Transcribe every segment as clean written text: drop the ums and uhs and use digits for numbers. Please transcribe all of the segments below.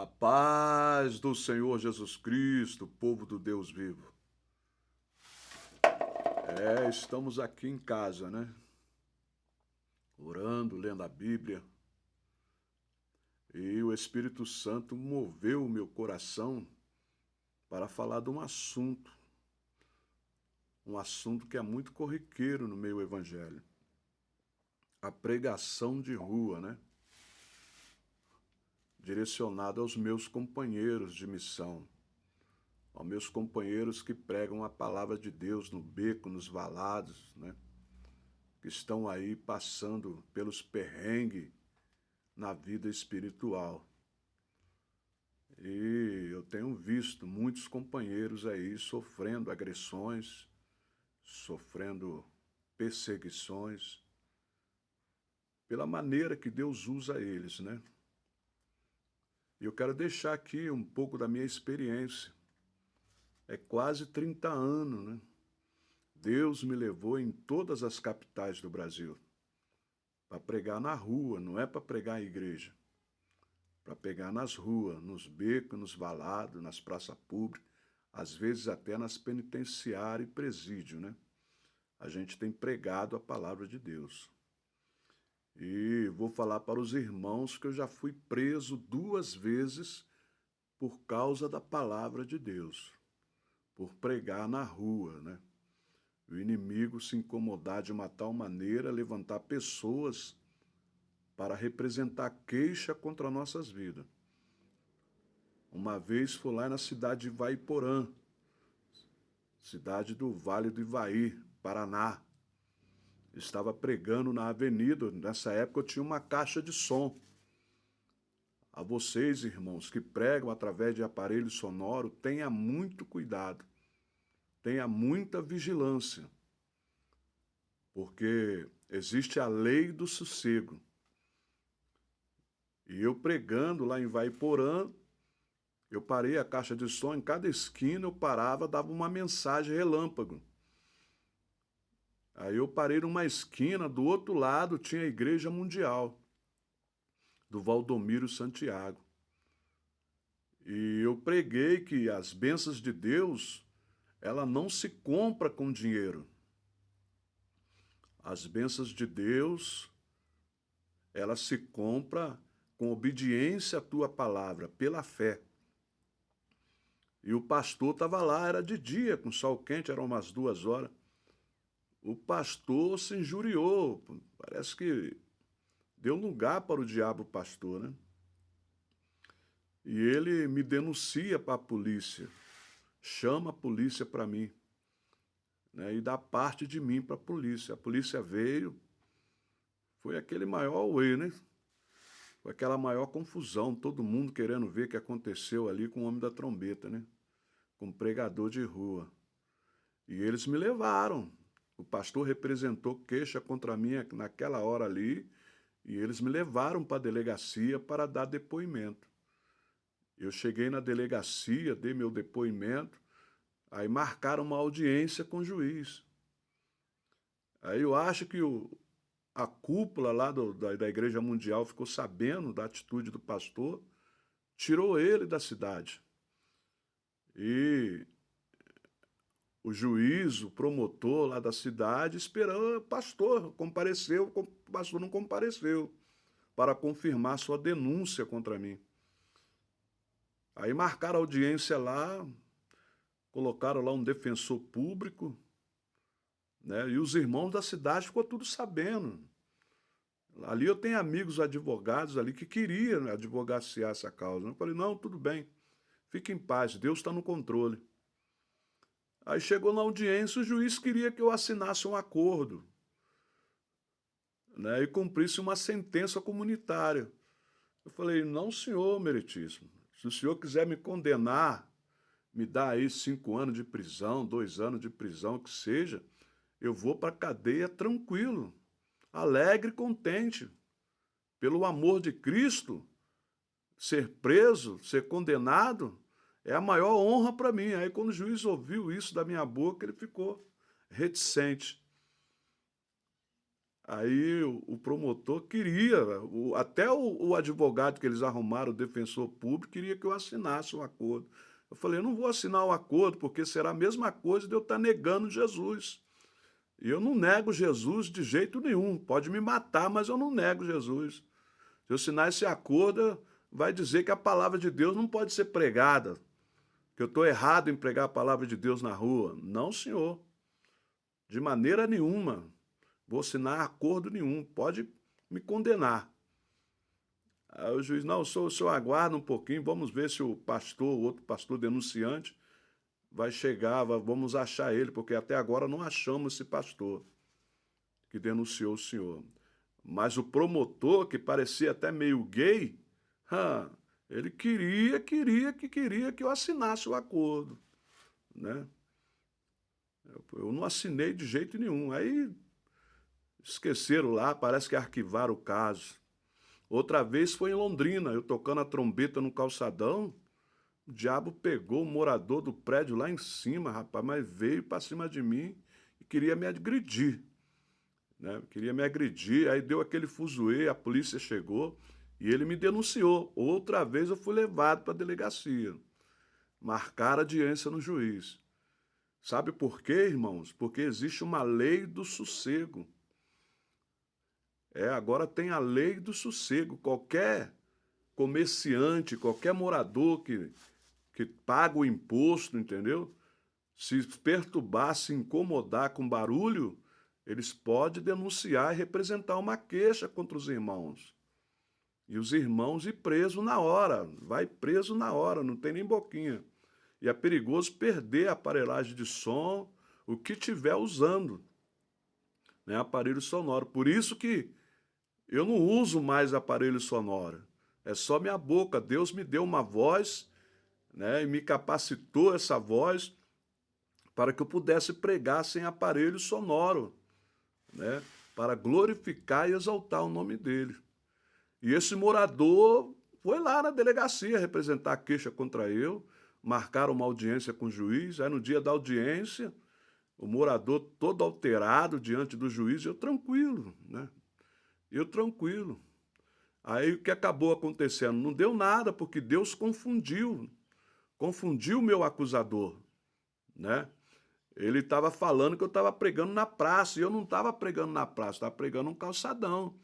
A paz do Senhor Jesus Cristo, povo do Deus vivo. Estamos aqui em casa, né? Orando, lendo a Bíblia. E o Espírito Santo moveu o meu coração para falar de um assunto que é muito corriqueiro no meio evangélico. A pregação de rua, né? Direcionado aos meus companheiros de missão, aos meus companheiros que pregam a palavra de Deus no beco, nos valados, né? Que estão aí passando pelos perrengues na vida espiritual. E eu tenho visto muitos companheiros aí sofrendo agressões, sofrendo perseguições, pela maneira que Deus usa eles, né? E eu quero deixar aqui um pouco da minha experiência. É quase 30 anos, né? Deus me levou em todas as capitais do Brasil para pregar na rua, não é para pregar em igreja. Para pegar nas ruas, nos becos, nos valados, nas praças públicas, às vezes até nas penitenciárias e presídio, né? A gente tem pregado a palavra de Deus. E vou falar para os irmãos que eu já fui preso 2 vezes por causa da palavra de Deus, por pregar na rua, né? O inimigo se incomodar de uma tal maneira, levantar pessoas para representar queixa contra nossas vidas. Uma vez fui lá na cidade de Ivaiporã, cidade do Vale do Ivaí, Paraná. Estava pregando na avenida, nessa época eu tinha uma caixa de som. A vocês, irmãos, que pregam através de aparelho sonoro, tenha muito cuidado, tenha muita vigilância, porque existe a lei do sossego. E eu pregando lá em Ivaiporã, eu parei a caixa de som, em cada esquina eu parava, dava uma mensagem relâmpago. Aí eu parei numa esquina, do outro lado tinha a Igreja Mundial, do Valdomiro Santiago. E eu preguei que as bênçãos de Deus, ela não se compra com dinheiro. As bênçãos de Deus, ela se compra com obediência à tua palavra, pela fé. E o pastor estava lá, era de dia, com sol quente, eram umas 2 horas. O pastor se injuriou, parece que deu lugar para o diabo pastor, né? E ele me denuncia para a polícia, chama a polícia para mim, né? E dá parte de mim para a polícia. A polícia veio, foi aquele maior auê, né? Foi aquela maior confusão, todo mundo querendo ver o que aconteceu ali com o homem da trombeta, né? Com o pregador de rua. E eles me levaram. O pastor representou queixa contra mim naquela hora ali, e eles me levaram para a delegacia para dar depoimento. Eu cheguei na delegacia, dei meu depoimento, aí marcaram uma audiência com o juiz. Aí eu acho que a cúpula lá da Igreja Mundial ficou sabendo da atitude do pastor, tirou ele da cidade. E o juiz, o promotor lá da cidade, esperou o pastor, compareceu, o pastor não compareceu, para confirmar sua denúncia contra mim. Aí marcaram a audiência lá, colocaram lá um defensor público, né? E os irmãos da cidade ficou tudo sabendo. Ali eu tenho amigos advogados ali que queriam advogaciar essa causa. Eu falei, não, tudo bem, fique em paz, Deus está no controle. Aí chegou na audiência, o juiz queria que eu assinasse um acordo, né, e cumprisse uma sentença comunitária. Eu falei, não, senhor meritíssimo, se o senhor quiser me condenar, me dar aí 5 anos de prisão, 2 anos de prisão, que seja, eu vou para a cadeia tranquilo, alegre e contente. Pelo amor de Cristo, ser preso, ser condenado, é a maior honra para mim. Aí quando o juiz ouviu isso da minha boca, ele ficou reticente. Aí o promotor queria, até o advogado que eles arrumaram, o defensor público, queria que eu assinasse o acordo. Eu falei, eu não vou assinar o acordo, porque será a mesma coisa de eu estar negando Jesus. E eu não nego Jesus de jeito nenhum. Pode me matar, mas eu não nego Jesus. Se eu assinar esse acordo, vai dizer que a palavra de Deus não pode ser pregada, que eu estou errado em pregar a palavra de Deus na rua. Não, senhor. De maneira nenhuma. Vou assinar acordo nenhum. Pode me condenar. Aí o juiz, não, o senhor aguarda um pouquinho, vamos ver se o pastor, o outro pastor denunciante, vai chegar, vamos achar ele, porque até agora não achamos esse pastor que denunciou o senhor. Mas o promotor, que parecia até meio gay, ele queria que eu assinasse o acordo, né? Eu não assinei de jeito nenhum. Aí esqueceram lá, parece que arquivaram o caso. Outra vez foi em Londrina, eu tocando a trombeta no calçadão, o diabo pegou o morador do prédio lá em cima, rapaz, mas veio para cima de mim e queria me agredir, né? Queria me agredir, aí deu aquele fuzuê, a polícia chegou e ele me denunciou. Outra vez eu fui levado para a delegacia, marcaram audiência no juiz. Sabe por quê, irmãos? Porque existe uma lei do sossego. Agora tem a lei do sossego. Qualquer comerciante, qualquer morador que paga o imposto, entendeu? Se perturbar, se incomodar com barulho, eles podem denunciar e representar uma queixa contra os irmãos. E os irmãos ir presos na hora, vai preso na hora, não tem nem boquinha. E é perigoso perder a aparelhagem de som, o que tiver usando, né, aparelho sonoro. Por isso que eu não uso mais aparelho sonoro. É só minha boca. Deus me deu uma voz, né, e me capacitou essa voz para que eu pudesse pregar sem aparelho sonoro, né, para glorificar e exaltar o nome dele. E esse morador foi lá na delegacia representar a queixa contra eu, marcaram uma audiência com o juiz, aí no dia da audiência, o morador todo alterado diante do juiz, eu tranquilo, né? Eu tranquilo. Aí o que acabou acontecendo? Não deu nada, porque Deus confundiu o meu acusador, né? Ele estava falando que eu estava pregando na praça, e eu não estava pregando na praça, estava pregando um calçadão.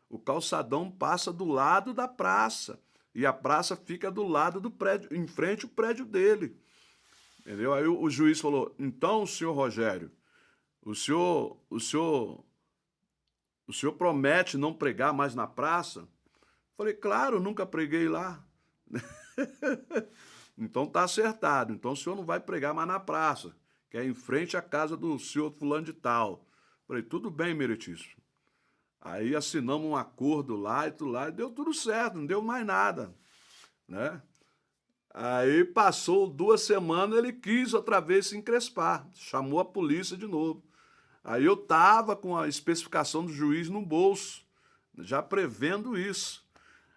O calçadão passa do lado da praça, e a praça fica do lado do prédio, em frente ao prédio dele. Entendeu? Aí o juiz falou, então, senhor Rogério, o senhor promete não pregar mais na praça? Falei, claro, nunca preguei lá. Então tá acertado. Então o senhor não vai pregar mais na praça, que é em frente à casa do senhor fulano de tal. Falei, tudo bem, meritíssimo. Aí assinamos um acordo lá e deu tudo certo, não deu mais nada, né? Aí passou 2 semanas, ele quis outra vez se encrespar, chamou a polícia de novo. Aí eu tava com a especificação do juiz no bolso, já prevendo isso.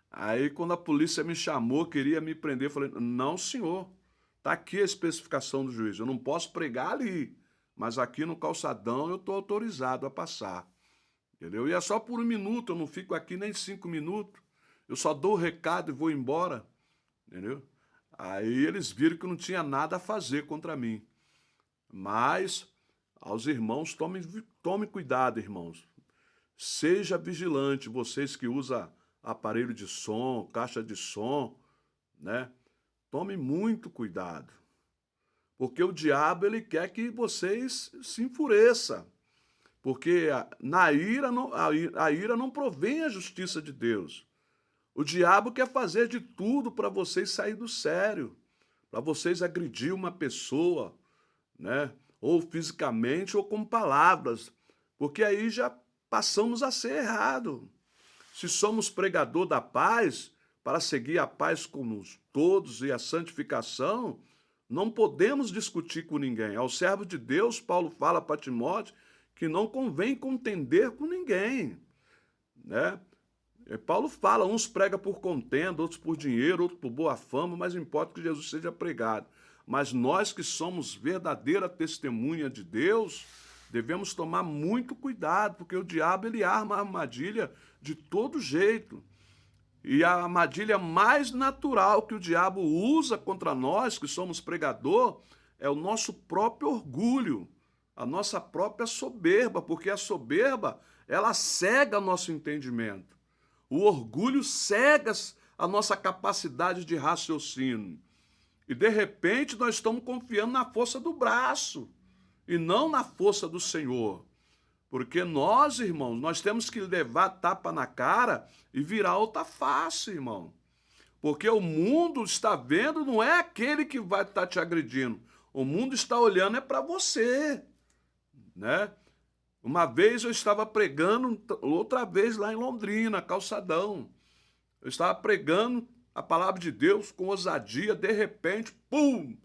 Aí quando a polícia me chamou, queria me prender, eu falei, não senhor, tá aqui a especificação do juiz, eu não posso pregar ali, mas aqui no calçadão eu tô autorizado a passar, entendeu? E é só por 1 minuto, eu não fico aqui nem 5 minutos, eu só dou o recado e vou embora, entendeu? Aí eles viram que não tinha nada a fazer contra mim. Mas aos irmãos, tome cuidado, irmãos. Seja vigilante, vocês que usam aparelho de som, caixa de som, né? Tome muito cuidado. Porque o diabo, ele quer que vocês se enfureçam. Porque a ira não provém a justiça de Deus. O diabo quer fazer de tudo para vocês sair do sério, para vocês agredir uma pessoa, né? Ou fisicamente ou com palavras, porque aí já passamos a ser errado. Se somos pregador da paz, para seguir a paz com todos e a santificação, não podemos discutir com ninguém. Ao servo de Deus, Paulo fala para Timóteo que não convém contender com ninguém, né? Paulo fala, uns pregam por contenda, outros por dinheiro, outros por boa fama, mas importa que Jesus seja pregado. Mas nós que somos verdadeira testemunha de Deus, Devemos tomar muito cuidado, porque o diabo ele arma a armadilha de todo jeito. E a armadilha mais natural que o diabo usa contra nós, que somos pregador, é o nosso próprio orgulho, a nossa própria soberba, porque a soberba, ela cega nosso entendimento. O orgulho cega a nossa capacidade de raciocínio. E de repente nós estamos confiando na força do braço e não na força do Senhor. Porque nós, irmãos, nós temos que levar tapa na cara e virar outra face, irmão. Porque o mundo está vendo, não é aquele que vai estar te agredindo. O mundo está olhando é para você, né? Uma vez eu estava pregando, outra vez lá em Londrina, Calçadão. Eu estava pregando a palavra de Deus com ousadia, de repente, pum!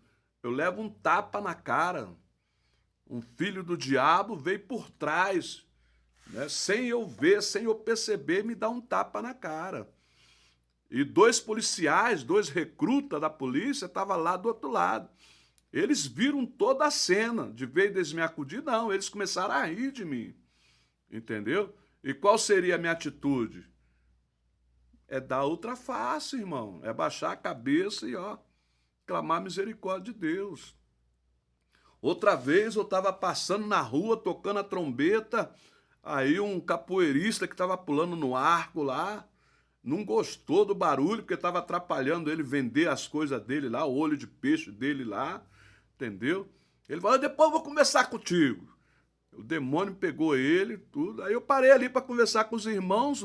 Eu levo um tapa na cara. Um filho do diabo veio por trás, né? Sem eu ver, sem eu perceber, me dá um tapa na cara. E 2 policiais, 2 recrutas da polícia estavam lá do outro lado. Eles viram toda a cena, de vez deles me acudir, não, eles começaram a rir de mim, entendeu? E qual seria a minha atitude? É dar outra face, irmão, é baixar a cabeça e, clamar misericórdia de Deus. Outra vez eu estava passando na rua, tocando a trombeta, aí um capoeirista que estava pulando no arco lá, não gostou do barulho, porque estava atrapalhando ele vender as coisas dele lá, o olho de peixe dele lá, entendeu? Ele falou, depois eu vou conversar contigo. O demônio pegou ele, tudo, aí eu parei ali para conversar com os irmãos,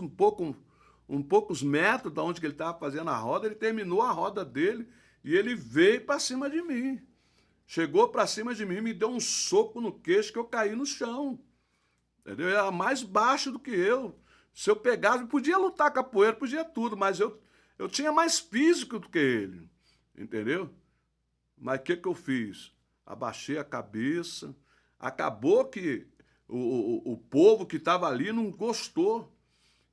poucos metros de onde que ele estava fazendo a roda, ele terminou a roda dele e ele veio para cima de mim. Chegou para cima de mim, me deu um soco no queixo que eu caí no chão. Entendeu? Ele era mais baixo do que eu. Se eu pegasse, eu podia lutar capoeira, podia tudo, mas eu tinha mais físico do que ele. Entendeu? Mas o que eu fiz? Abaixei a cabeça. Acabou que o povo que estava ali não gostou.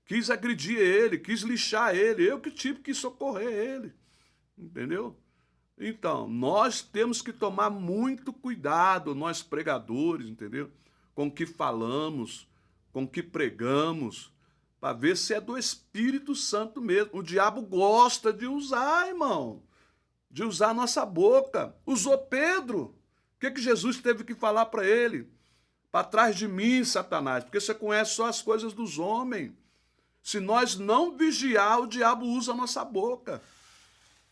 Quis agredir ele, quis lixar ele. Eu que tive que socorrer ele. Entendeu? Então, nós temos que tomar muito cuidado, nós pregadores, entendeu? Com o que falamos, com o que pregamos, para ver se é do Espírito Santo mesmo. O diabo gosta de usar, irmão, de usar a nossa boca. Usou Pedro. O que Jesus teve que falar para ele? Para trás de mim, Satanás, porque você conhece só as coisas dos homens. Se nós não vigiar, o diabo usa a nossa boca,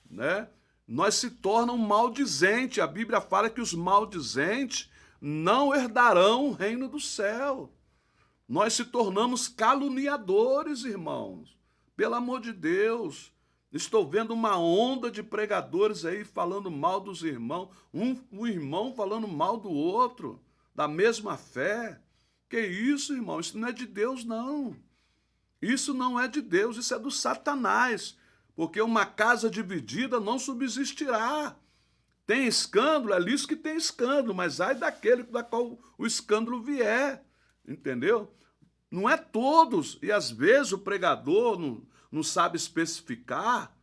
né? Nós se tornamos maldizentes. A Bíblia fala que os maldizentes não herdarão o reino do céu. Nós se tornamos caluniadores, irmãos. Pelo amor de Deus. Estou vendo uma onda de pregadores aí falando mal dos irmãos. Um irmão falando mal do outro, da mesma fé. Que isso, irmão? Isso não é de Deus, não. Isso não é de Deus, isso é do Satanás. Porque uma casa dividida não subsistirá. Tem escândalo, é lícito que tem escândalo, mas ai daquele da qual o escândalo vier, entendeu? Não é todos, e às vezes o pregador não sabe especificar,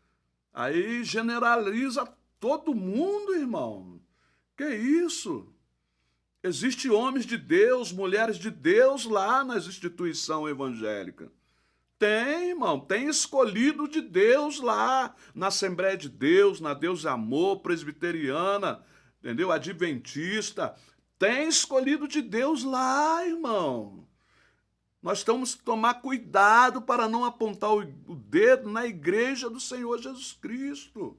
aí generaliza todo mundo, irmão. Que isso? Existem homens de Deus, mulheres de Deus lá nas instituições evangélicas. Tem, irmão, tem escolhido de Deus lá, na Assembleia de Deus, na Deus e Amor, presbiteriana, entendeu? Adventista. Tem escolhido de Deus lá, irmão. Nós temos que tomar cuidado para não apontar o dedo na igreja do Senhor Jesus Cristo.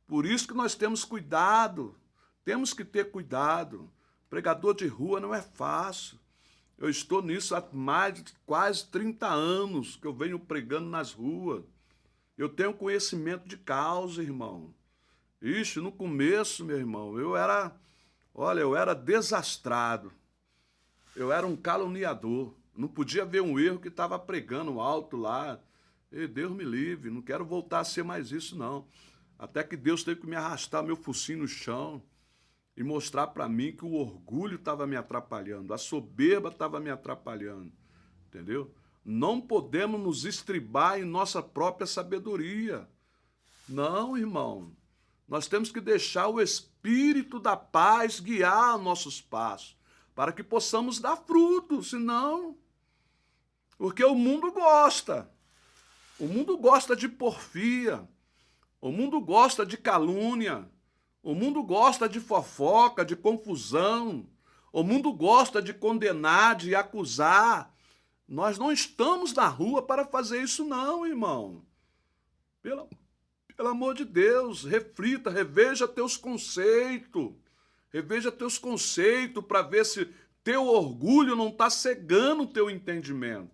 Por isso que nós temos cuidado, temos que ter cuidado. Pregador de rua não é fácil. Eu estou nisso há mais de quase 30 anos que eu venho pregando nas ruas. Eu tenho conhecimento de causa, irmão. Ixi, no começo, meu irmão, eu era desastrado. Eu era um caluniador. Não podia ver um erro que estava pregando alto lá. E Deus me livre, não quero voltar a ser mais isso, não. Até que Deus teve que me arrastar meu focinho no chão e mostrar para mim que o orgulho estava me atrapalhando, a soberba estava me atrapalhando, entendeu? Não podemos nos estribar em nossa própria sabedoria. Não, irmão. Nós temos que deixar o Espírito da paz guiar nossos passos, para que possamos dar fruto, senão... Porque o mundo gosta. O mundo gosta de porfia. O mundo gosta de calúnia. O mundo gosta de fofoca, de confusão. O mundo gosta de condenar, de acusar. Nós não estamos na rua para fazer isso não, irmão. Pelo amor de Deus, reflita, reveja teus conceitos. Reveja teus conceitos para ver se teu orgulho não está cegando o teu entendimento.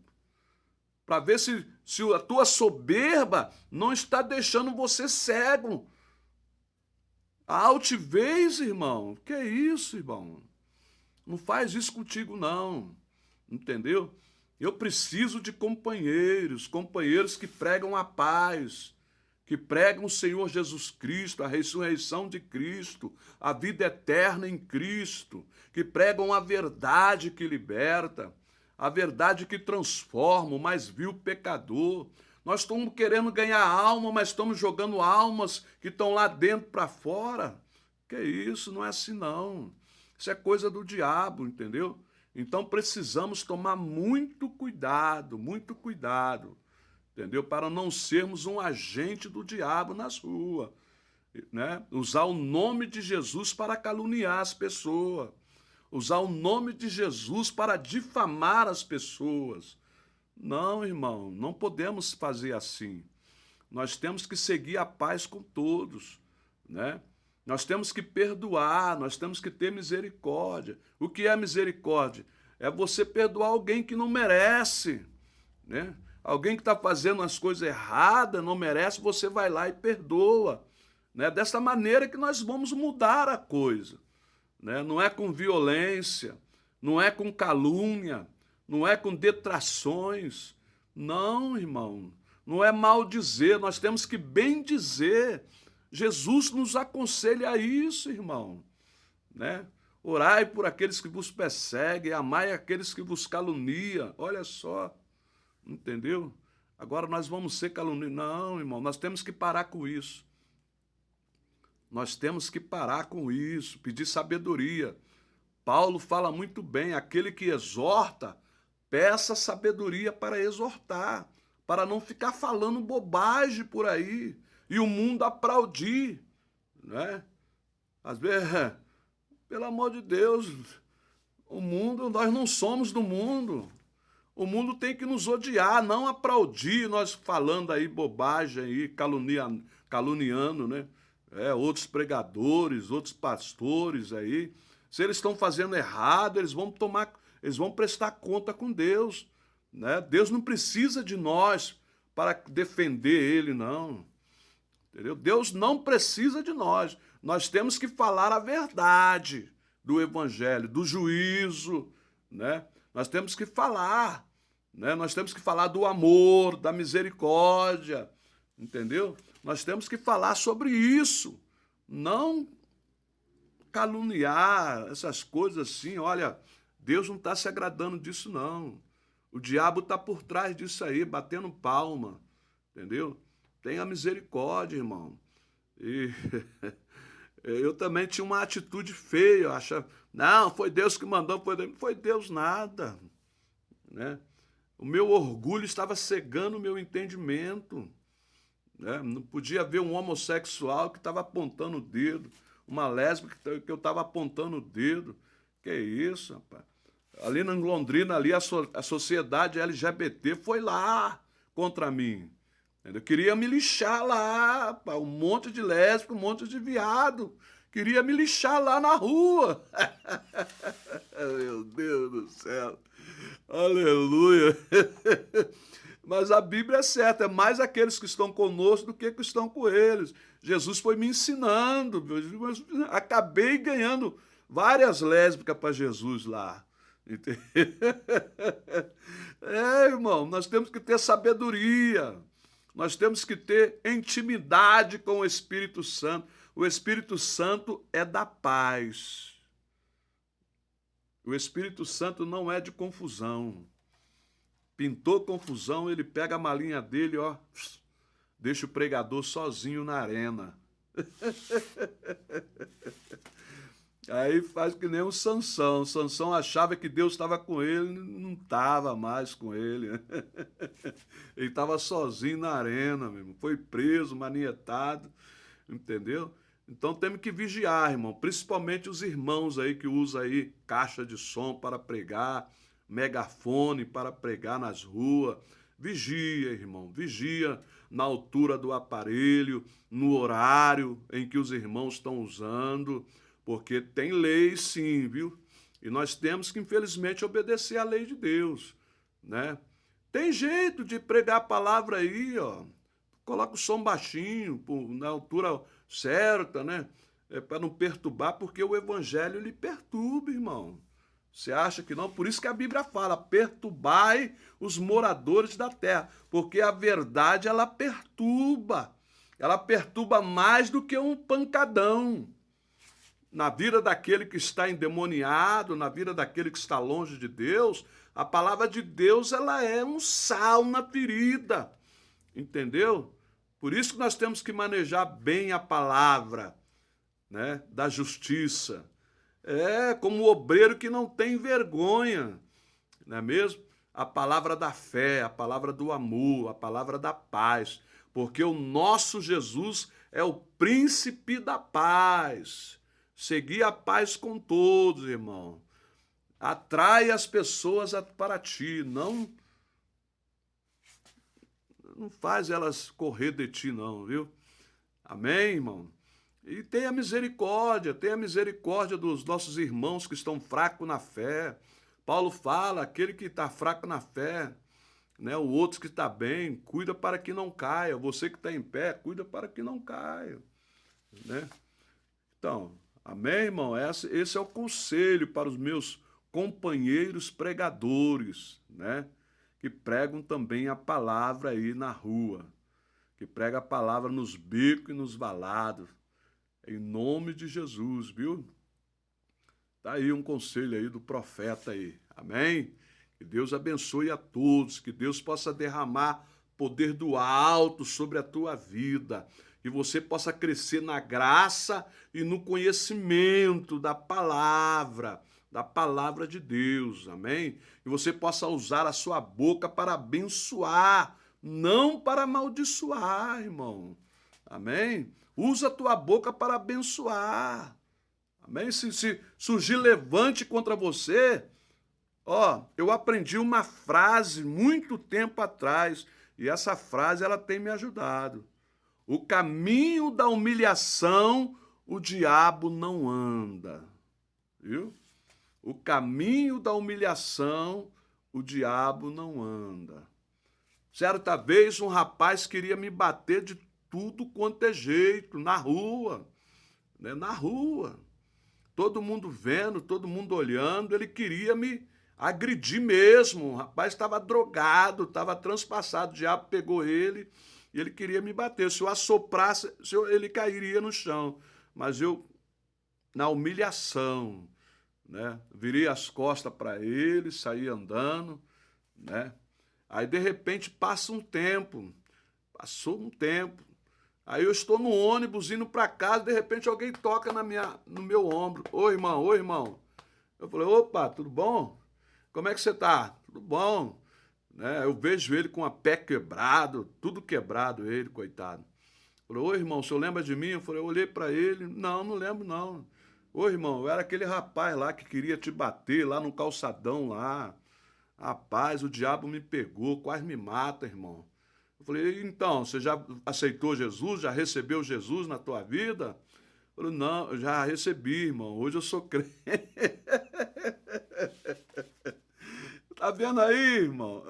Para ver se a tua soberba não está deixando você cego. A altivez, irmão, que é isso, irmão? Não faz isso contigo, não. Entendeu? Eu preciso de companheiros que pregam a paz, que pregam o Senhor Jesus Cristo, a ressurreição de Cristo, a vida eterna em Cristo, que pregam a verdade que liberta, a verdade que transforma o mais vil pecador. Nós estamos querendo ganhar alma, mas estamos jogando almas que estão lá dentro para fora. Que isso? Não é assim não. Isso é coisa do diabo, entendeu? Então precisamos tomar muito cuidado, entendeu? Para não sermos um agente do diabo nas ruas, né? Usar o nome de Jesus para caluniar as pessoas. Usar o nome de Jesus para difamar as pessoas. Não, irmão, não podemos fazer assim. Nós temos que seguir a paz com todos, né? Nós temos que perdoar, nós temos que ter misericórdia. O que é misericórdia? É você perdoar alguém que não merece, né? Alguém que está fazendo as coisas erradas, não merece, você vai lá e perdoa, né? Dessa maneira que nós vamos mudar a coisa. Né? Não é com violência, não é com calúnia, não é com detrações. Não, irmão, não é maldizer, nós temos que bem dizer. Jesus nos aconselha a isso, irmão. Né? Orai por aqueles que vos perseguem, amai aqueles que vos caluniam. Olha só, entendeu? Agora nós vamos ser caluniados. Não, irmão, nós temos que parar com isso. Nós temos que parar com isso, pedir sabedoria. Paulo fala muito bem, aquele que exorta, peça sabedoria para exortar, para não ficar falando bobagem por aí, e o mundo aplaudir, né? Às vezes, pelo amor de Deus, o mundo, nós não somos do mundo. O mundo tem que nos odiar, não aplaudir, nós falando aí bobagem aí, caluniando, né? Outros pregadores, outros pastores aí, se eles estão fazendo errado, eles vão prestar conta com Deus, né? Deus não precisa de nós para defender ele, não. Entendeu? Deus não precisa de nós. Nós temos que falar a verdade do evangelho, do juízo, né? Nós temos que falar, né? Nós temos que falar do amor, da misericórdia, entendeu? Nós temos que falar sobre isso, não caluniar essas coisas assim. Olha, Deus não está se agradando disso, não. O diabo está por trás disso aí, batendo palma, entendeu? Tenha misericórdia, irmão. E eu também tinha uma atitude feia, eu achava, não, foi Deus que mandou, não foi Deus nada, né? O meu orgulho estava cegando o meu entendimento. Não podia ver um homossexual que estava apontando o dedo, uma lésbica que eu estava apontando o dedo. Que isso, rapaz? Ali na Londrina, ali a sociedade LGBT foi lá contra mim. Eu queria me lixar lá, rapaz, um monte de lésbico, um monte de viado. Queria me lixar lá na rua. Meu Deus do céu. Aleluia. Mas a Bíblia é certa, é mais aqueles que estão conosco do que estão com eles. Jesus foi me ensinando, acabei ganhando várias lésbicas para Jesus lá. Irmão, nós temos que ter sabedoria, nós temos que ter intimidade com o Espírito Santo. O Espírito Santo é da paz. O Espírito Santo não é de confusão. Pintou confusão, ele pega a malinha dele, ó, deixa o pregador sozinho na arena. Aí faz que nem o Sansão. Sansão achava que Deus estava com ele, não estava mais com ele. Ele estava sozinho na arena, meu irmão. Foi preso, manietado, entendeu? Então temos que vigiar, irmão. Principalmente os irmãos aí que usam aí caixa de som para pregar, megafone para pregar nas ruas. Vigia, irmão. Vigia na altura do aparelho, no horário em que os irmãos estão usando, porque tem lei sim, viu? E nós temos que, infelizmente, obedecer à lei de Deus, né? Tem jeito de pregar a palavra aí, ó. Coloca o som baixinho, na altura certa, né? Para não perturbar, porque o evangelho lhe perturba, irmão. Você acha que não? Por isso que a Bíblia fala, perturbai os moradores da terra, porque a verdade, ela perturba. Ela perturba mais do que um pancadão. Na vida daquele que está endemoniado, na vida daquele que está longe de Deus, a palavra de Deus, ela é um sal na ferida, entendeu? Por isso que nós temos que manejar bem a palavra, né, da justiça. É como o obreiro que não tem vergonha, não é mesmo? A palavra da fé, a palavra do amor, a palavra da paz, porque o nosso Jesus é o príncipe da paz. Seguir a paz com todos, irmão. Atrai as pessoas para ti, não faz elas correr de ti, não, viu? Amém, irmão? E tenha misericórdia dos nossos irmãos que estão fracos na fé. Paulo fala, aquele que está fraco na fé, né? O outro que está bem, cuida para que não caia. Você que está em pé, cuida para que não caia, né? Então, amém, irmão? Esse é o conselho para os meus companheiros pregadores, né? Que pregam também a palavra aí na rua, que prega a palavra nos becos e nos valados, em nome de Jesus, viu? Tá aí um conselho aí do profeta aí, amém? Que Deus abençoe a todos, que Deus possa derramar poder do alto sobre a tua vida, que você possa crescer na graça e no conhecimento da palavra de Deus, amém? E você possa usar a sua boca para abençoar, não para amaldiçoar, irmão, amém? Usa a tua boca para abençoar, amém? Se surgir levante contra você, ó, eu aprendi uma frase muito tempo atrás, e essa frase ela tem me ajudado. O caminho da humilhação, o diabo não anda, viu? O caminho da humilhação, o diabo não anda. Certa vez um rapaz queria me bater de tudo quanto é jeito, na rua, né? Na rua. Todo mundo vendo, todo mundo olhando, ele queria me agredir mesmo. O rapaz estava drogado, estava transpassado, o diabo pegou ele e ele queria me bater. Se eu assoprasse, ele cairia no chão. Mas eu, na humilhação, né, virei as costas para ele, saí andando, né? Aí, de repente, passou um tempo. Aí eu estou no ônibus indo para casa, de repente alguém toca no meu ombro. Ô, irmão, ô, irmão. Eu falei, opa, tudo bom? Como é que você tá? Tudo bom. Né? Eu vejo ele com a pé quebrado, tudo quebrado ele, coitado. Falei, ô, irmão, o senhor lembra de mim? Eu falei, eu olhei para ele, não lembro não. Ô, irmão, eu era aquele rapaz lá que queria te bater lá no calçadão lá. Rapaz, o diabo me pegou, quase me mata, irmão. Eu falei, então, você já aceitou Jesus? Já recebeu Jesus na tua vida? Eu falei, não, eu já recebi, irmão. Hoje eu sou crente. Tá vendo aí, irmão?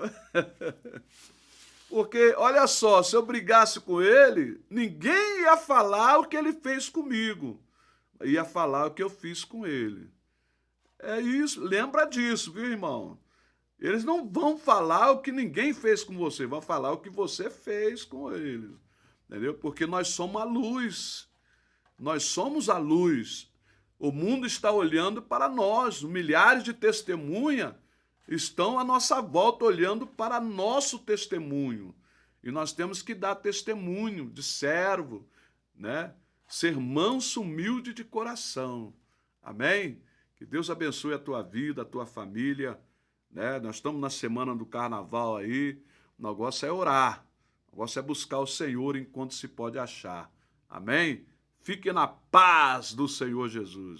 Porque, olha só, se eu brigasse com ele, ninguém ia falar o que ele fez comigo. Ia falar o que eu fiz com ele. É isso, lembra disso, viu, irmão? Eles não vão falar o que ninguém fez com você, vão falar o que você fez com eles, entendeu? Porque nós somos a luz, nós somos a luz. O mundo está olhando para nós, milhares de testemunhas estão à nossa volta olhando para nosso testemunho. E nós temos que dar testemunho de servo, né? ser manso, humilde de coração. Amém? Que Deus abençoe a tua vida, a tua família, né? Nós estamos na semana do carnaval aí, o negócio é orar, o negócio é buscar o Senhor enquanto se pode achar. Amém? Fique na paz do Senhor Jesus.